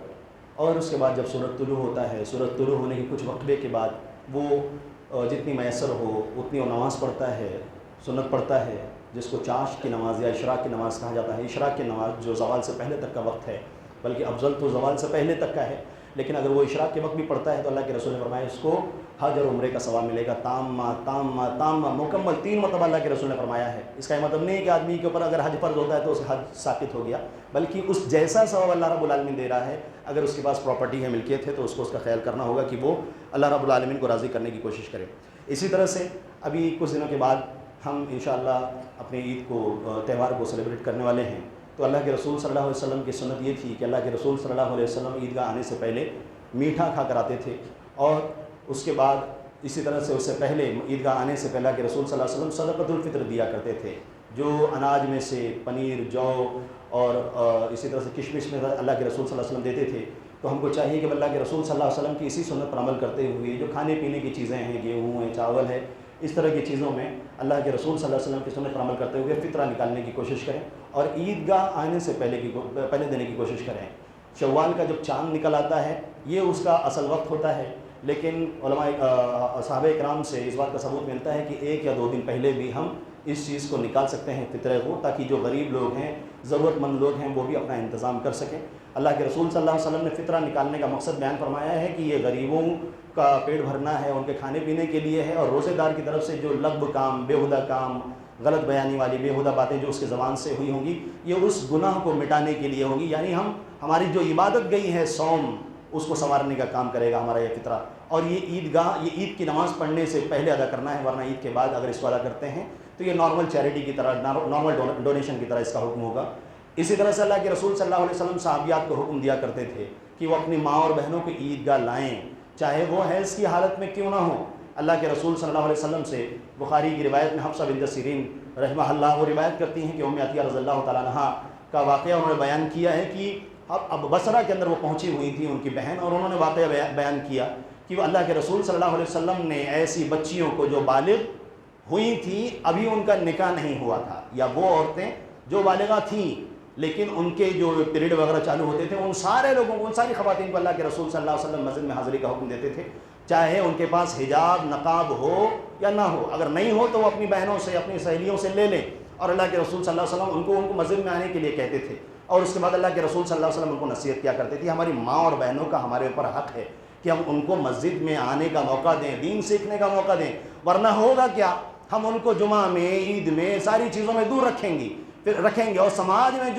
اور اس کے بعد جب سورج طلوع ہوتا ہے، سورج طلوع ہونے کے کچھ وقفے کے بعد وہ جتنی میسر ہو اتنی وہ نماز پڑھتا ہے، سنت پڑھتا ہے، جس کو چاشت کی نماز یا اشراق کی نماز کہا جاتا ہے۔ اشراق کی نماز جو زوال سے پہلے تک کا وقت ہے، بلکہ افضل تو زوال سے پہلے تک کا ہے، لیکن اگر وہ اشراق کے وقت بھی پڑھتا ہے تو اللہ کے رسول نے فرمایا اس کو حج اور عمرے کا ثواب ملے گا، تامہ مکمل 3 مرتبہ اللہ کے رسول نے فرمایا ہے۔ اس کا یہ مطلب نہیں ہے کہ آدمی کے اوپر اگر حج فرض ہوتا ہے تو اس کا حج ثابت ہو گیا، بلکہ اس جیسا ثواب اللہ رب العالمین دے رہا ہے۔ اگر اس کے پاس پراپرٹی ہے، ملکیت ہے، تو اس کو اس کا خیال کرنا ہوگا کہ وہ اللہ رب العالمین کو راضی کرنے کی کوشش کرے۔ اسی طرح سے ابھی کچھ دنوں کے بعد ہم انشاءاللہ اپنے عید کو تہوار کو سیلیبریٹ کرنے والے ہیں، تو اللہ کے رسول صلی اللہ علیہ وسلم کی سنت یہ تھی کہ اللہ کے رسول صلی اللہ علیہ وسلم عیدگاہ آنے سے پہلے میٹھا کھا کر آتے تھے، اور اس کے بعد اسی طرح سے اس سے پہلے عیدگاہ آنے سے پہلے اللہ کے رسول صلی اللہ علیہ وسلم صدقۃ الفطر دیا کرتے تھے۔ جو اناج میں سے پنیر، جو اور اسی طرح سے کشمش میں اللہ کے رسول صلی اللہ علیہ وسلم دیتے تھے، تو ہم کو چاہیے کہ اللہ کے رسول صلی اللہ علیہ وسلم کی اسی سنت پر عمل کرتے ہوئے جو کھانے پینے کی چیزیں ہیں، گیہوں ہے، چاول ہے، اس طرح کی چیزوں میں اللہ کے رسول صلی اللہ علیہ وسلم کی سنت پر عمل کرتے ہوئے فطرہ نکالنے کی کوشش کریں، اور عیدگاہ آنے سے پہلے دینے کی کوشش کریں۔ شوال کا جب چاند نکل آتا ہے یہ اس کا اصل وقت ہوتا ہے، لیکن علماء صحابہ کرام سے اس بات کا ثبوت ملتا ہے کہ 1 یا 2 دن پہلے بھی ہم اس چیز کو نکال سکتے ہیں فطرے کو، تاکہ جو غریب لوگ ہیں، ضرورت مند لوگ ہیں، وہ بھی اپنا انتظام کر سکیں۔ اللہ کے رسول صلی اللہ علیہ وسلم نے فطرہ نکالنے کا مقصد بیان فرمایا ہے کہ یہ غریبوں کا پیٹ بھرنا ہے، ان کے کھانے پینے کے لیے ہے، اور روزے دار کی طرف سے جو لغو کام، بیہودہ کام، غلط بیانی والی بیہودہ باتیں جو اس کے زبان سے ہوئی ہوں گی، یہ اس گناہ کو مٹانے کے لیے ہوگی، یعنی ہماری جو عبادت گئی ہے صوم، اس کو سنوارنے کا کام کرے گا ہمارا یہ فطرہ۔ اور یہ عید کی نماز پڑھنے سے پہلے ادا کرنا ہے، ورنہ عید کے بعد اگر اس کو ادا کرتے ہیں تو یہ نارمل چیریٹی کی طرح، نارمل ڈونیشن کی طرح اس کا حکم ہوگا۔ اسی طرح سے اللہ کے رسول صلی اللہ علیہ وسلم صحابیات کو حکم دیا کرتے تھے کہ وہ اپنی ماں اور بہنوں کو عیدگاہ لائیں، چاہے وہ حیض کی حالت میں کیوں نہ ہو۔ اللہ کے رسول صلی اللہ علیہ وسلم سے بخاری کی روایت میں حفصہ بنت سیرین رحمہ اللہ وہ روایت کرتی ہیں کہ ام عطیہ رضی اللہ تعالیٰ عنہا کا واقعہ انہوں نے بیان کیا ہے کہ اب بصرہ کے اندر وہ پہنچی ہوئی تھی ان کی بہن، اور انہوں نے واقعہ بیان کیا کہ وہ اللہ کے رسول صلی اللہ علیہ وسلم نے ایسی بچیوں کو جو بالغ ہوئی تھیں، ابھی ان کا نکاح نہیں ہوا تھا، یا وہ عورتیں جو بالغہ تھیں لیکن ان کے جو پیریڈ وغیرہ چالو ہوتے تھے، ان سارے لوگوں کو، ان ساری خواتین کو اللہ کے رسول صلی اللہ علیہ وسلم مسجد میں حاضری کا حکم دیتے تھے، چاہے ان کے پاس حجاب نقاب ہو یا نہ ہو۔ اگر نہیں ہو تو وہ اپنی بہنوں سے، اپنی سہیلیوں سے لے لیں، اور اللہ کے رسول صلی اللہ علیہ وسلم ان کو مسجد میں آنے کے لیے کہتے تھے، اور اس کے بعد اللہ کے رسول صلی اللہ علیہ وسلم ان کو نصیحت کیا کرتے تھے۔ ہماری ماں اور بہنوں کا ہمارے اوپر حق ہے کہ ہم ان کو مسجد میں آنے کا موقع دیں، دین سیکھنے کا موقع دیں، ورنہ ہوگا کیا، ہم ان کو جمعہ میں، عید میں، ساری چیزوں میں دور رکھیں گے، اور سماج میں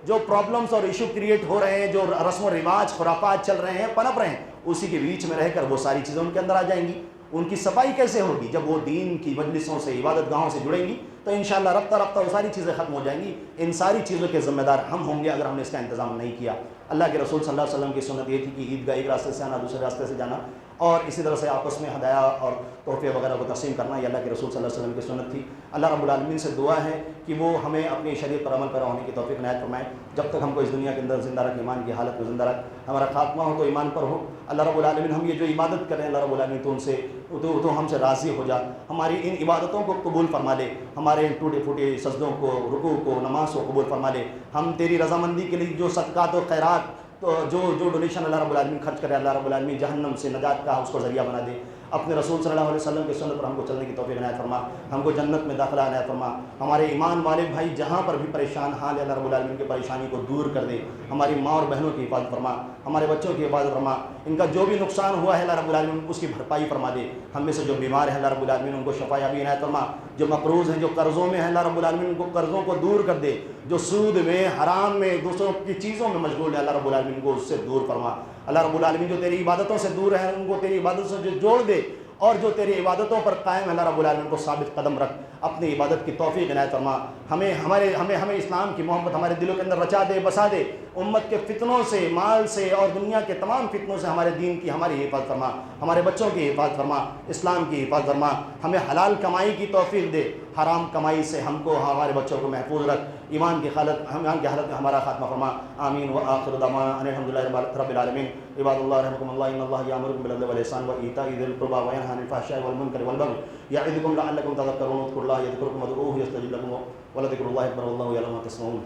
جو پرابلمز اور ایشو کریٹ ہو رہے ہیں، جو رسم و رواج، خرافات چل رہے ہیں، پنپ رہے ہیں، اسی کے بیچ میں رہ کر وہ ساری چیزیں ان کے اندر آ جائیں گی۔ ان کی صفائی کیسے ہوگی؟ جب وہ دین کی مجلسوں سے، عبادت گاہوں سے جڑیں گی تو انشاءاللہ رفتہ رفتہ وہ ساری چیزیں ختم ہو جائیں گی۔ ان ساری چیزوں کے ذمہ دار ہم ہوں گے اگر ہم نے اس کا انتظام نہیں کیا۔ اللہ کے رسول صلی اللہ علیہ وسلم کی سنت یہ تھی کہ عیدگاہ ایک راستے سے آنا، دوسرے راستے سے جانا، اور اسی طرح سے آپس میں ہدایہ اور تحفے وغیرہ کو تقسیم کرنا، یہ اللہ کے رسول صلی اللہ علیہ وسلم کی سنت تھی۔ اللہ رب العالمین سے دعا ہے کہ وہ ہمیں اپنی شریعت پر عمل پیرا ہونے کی توفیق عنایت فرمائے۔ جب تک ہم کو اس دنیا کے اندر زندہ رکھ، ایمان کی حالت میں زندہ رکھ، ہمارا خاتمہ ہو تو ایمان پر ہو۔ اللہ رب العالمین ہم یہ جو عبادت کریں، اللہ رب العالمین تو ہم سے راضی ہو جا، ہماری ان عبادتوں کو قبول فرما لے، ہمارے ان ٹوٹے پھوٹے سجدوں کو، رکوع کو، نماز کو قبول فرما لے۔ ہم تیری رضامندی کے لیے جو صدقات و خیرات، تو جو ڈونیشن اللہ رب العالمین خرچ کرے، اللہ رب العالمین جہنم سے نجات کا اس کو ذریعہ بنا دے۔ اپنے رسول صلی اللہ علیہ وسلم کی سنت پر ہم کو چلنے کی توفیق عنایت فرما، ہم کو جنت میں داخلہ عنایت فرما۔ ہمارے ایمان والے بھائی جہاں پر بھی پریشان حال ہے، اللہ رب العالمین کی پریشانی کو دور کر دے۔ ہماری ماں اور بہنوں کی حفاظت فرما، ہمارے بچوں کی حفاظت فرما، ان کا جو بھی نقصان ہوا ہے اللہ رب العالمین اس کی بھرپائی فرما دے۔ ہم میں سے جو بیمار ہیں اللہ رب العالمین ان کو شفا یابی عنایت فرما، جو مقروض ہیں، جو قرضوں میں ہیں اللہ رب العالمین ان کو قرضوں کو دور کر دے، جو سود میں، حرام میں، دوسروں کی چیزوں میں مشغول ہے اللہ رب العالمین کو اس سے دور فرما۔ اللہ رب العالمین جو تیری عبادتوں سے دور ہیں ان کو تیری عبادت سے جوڑ دے، اور جو تیری عبادتوں پر قائم ہے اللہ رب العالمین کو ثابت قدم رکھ، اپنی عبادت کی توفیق عنایت فرما۔ ہمیں اسلام کی محبت ہمارے دلوں کے اندر رچا دے، بسا دے۔ امت کے فتنوں سے، مال سے اور دنیا کے تمام فتنوں سے ہمارے دین کی ہماری حفاظت فرما، ہمارے بچوں کی حفاظت فرما، اسلام کی حفاظت فرما۔ ہمیں حلال کمائی کی توفیق دے، حرام کمائی سے ہم کو، ہمارے بچوں کو محفوظ رکھ۔ ایمان کی حالت میں ہمارا خاتمہ فرما۔ آمین وآخر دعوانا ان الحمدللہ رب العالمین۔ عباد اللہ رحمکم اللہ، ان اللہ یأمرکم بالعدل والإحسان وإیتاء ذی القربى وینہی عن الفحشاء والمنکر والبغی یعظکم لعلکم تذکرون۔ اذکروا اللہ یذکرکم وادعوہ یستجب لکم ولذکر اللہ اکبر واللہ یعلم ما تصنعون۔